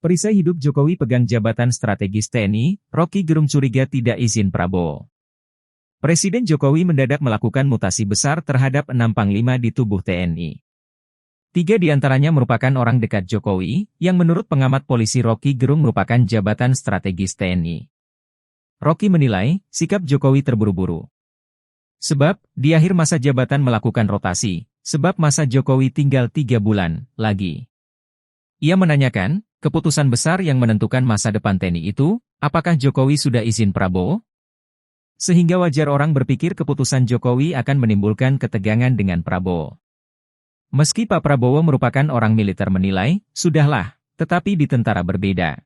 Perisai hidup Jokowi pegang jabatan strategis TNI, Rocky Gerung curiga tidak izin Prabowo. Presiden Jokowi mendadak melakukan mutasi besar terhadap 6 panglima di tubuh TNI. 3 di antaranya merupakan orang dekat Jokowi, yang menurut pengamat polisi Rocky Gerung merupakan jabatan strategis TNI. Rocky menilai, sikap Jokowi terburu-buru. Sebab, di akhir masa jabatan melakukan rotasi, sebab masa Jokowi tinggal 3 bulan lagi. Ia menanyakan, keputusan besar yang menentukan masa depan TNI itu, apakah Jokowi sudah izin Prabowo? Sehingga wajar orang berpikir keputusan Jokowi akan menimbulkan ketegangan dengan Prabowo. Meski Pak Prabowo merupakan orang militer menilai, sudahlah, tetapi di tentara berbeda.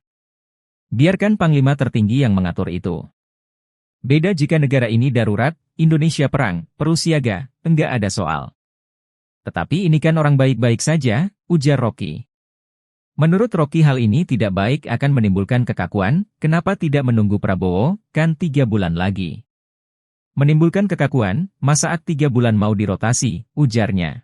Biarkan Panglima tertinggi yang mengatur itu. Beda jika negara ini darurat, Indonesia perang, perlu siaga, enggak ada soal. Tetapi ini kan orang baik-baik saja, ujar Rocky. Menurut Rocky hal ini tidak baik akan menimbulkan kekakuan, kenapa tidak menunggu Prabowo, kan 3 bulan lagi. Menimbulkan kekakuan, masa 3 bulan mau dirotasi, ujarnya.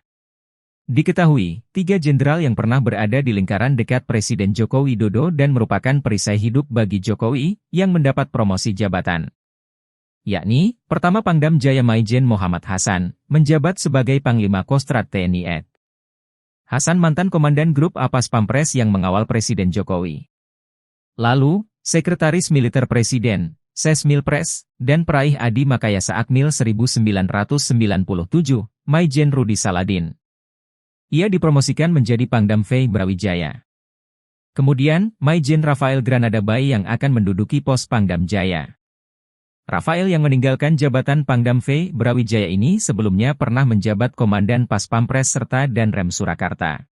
Diketahui, 3 jenderal yang pernah berada di lingkaran dekat Presiden Joko Widodo dan merupakan perisai hidup bagi Jokowi, yang mendapat promosi jabatan. Yakni, pertama Pangdam Jaya Maijen Muhammad Hasan, menjabat sebagai Panglima Kostrad TNI AD. Hasan mantan Komandan Grup A Pas Pampres yang mengawal Presiden Jokowi. Lalu, Sekretaris Militer Presiden, Sesmilpres, dan Peraih Adi Makayasa Akmil 1997, Maijen Rudi Saladin. Ia dipromosikan menjadi Pangdam V Brawijaya. Kemudian, Maijen Rafael Granada Bay yang akan menduduki pos Pangdam Jaya. Rafael yang meninggalkan jabatan Pangdam V Brawijaya ini sebelumnya pernah menjabat Komandan Pas Pampres serta Danrem Surakarta.